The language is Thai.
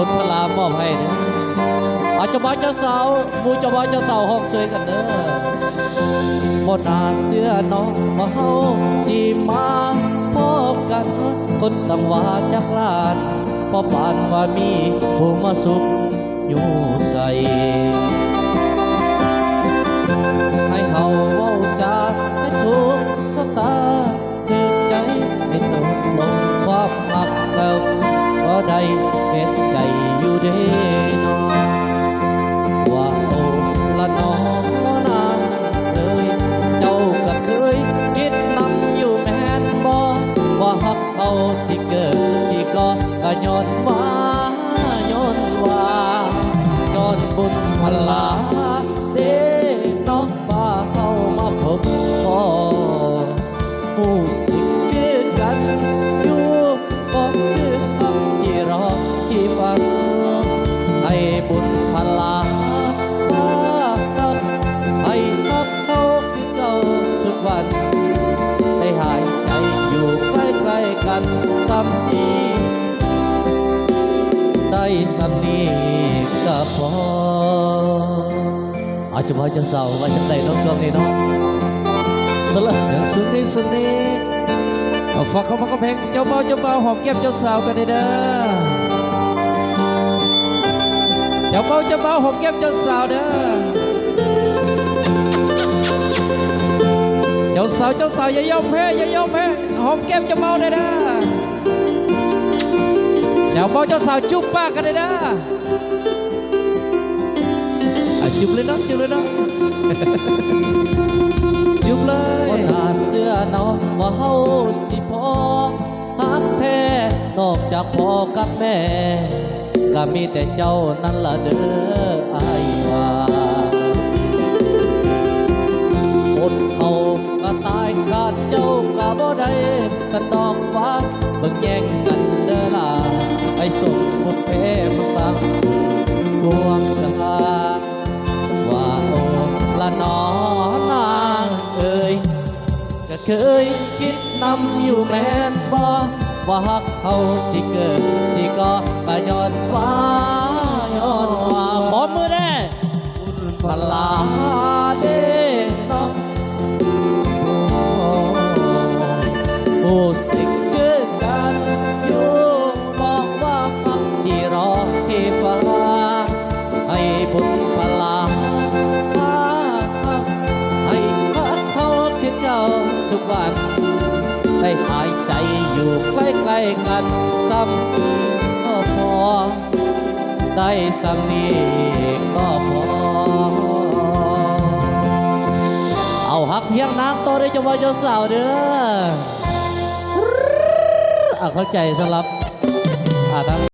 นพลามอบให้เด้ออาจจะบ่าวเจ้าสาวหมู่เจ้าบ่าวเจ้าสาวห้องสวยกันเด้อบ่น่าเชื่อน้องว่าเฮาสิมาพบกันคนตั้งว่าจักล้านพอปานว่ามีผู้มาสุขอยู่ใส่ให้เฮาเว้าจาให้ถูกสตาถึกใจให้ตกลงความหักแล้วก็ได้เฮ็ดใจอยู่เด้น้องว่าโอ้ละน้องนางเอ้ยเจ้าก็เคยคิดนำอยู่แม่นบ่ว่าฮักเขาที่เกิดที่ก็ย้อนว่าย้อนบุญพลาเด้น้องป้าเข้ามาพบพ่อผู้สิคือกันอยู่ก็คือคำที่รอที่ฟังให้บุญพลาป้าครับให้ครับเขาคือเก่าทุกวันได้หายใจอยู่ใกล้ๆกันซ้ำทีได้สำนีก็พออาจจะว่าจะเศร้าว่าจะได้น้องช่วงนี้เนาะสลับกันสุนีเอาฟังเขาเพลงเจ้าเบาหอมแก้มเจ้าสาวกันเด้อเจ้าเบาหอมแก้มเจ้าสาวเด้อเจ้าสาวอย่ายอมแพ้หอมแก้มเจ้าเบาเด้อเจ้าเจ้าสาวจุ๊บป้ากันเลยนะจุ๊บเลยนะจุ๊บเลยคนหาเสื้อน้องว่าเฮาสิพอหักแท้นอกจากพ่อกับแม่ก็มีแต่เจ้านั่นละเด้ออายว่าคนเขาก็ตายขาดเจ้าก็บ่ได้กันดอกว่าเบิ่งแย่งกันเด้อล่ะไอ้ส่งบุญเพมาฟังดวงสาว่าโอ้ละน้อนางเอ้ยก็เคยคิดนำอยู่แม่นบ่ว่าฮักเฮาที่เกิดที่ก็ย้อนว่าขอมือแน่บุญพลาเด้น้องผู้สิคือกันอยู่บอกว่าฮักที่รอที่ฟ้าให้บุญพลาให้ฮักเขาคือเก่าทุกวันได้หายใจอยู่ใกล้ๆกันซ้ำก็พอได้สำนีก็พอเอาฮักเพียงน้ำโตได้เจ้าบ่าวเจ้าสาวเด้อเข้าใจสำหรับทั้ง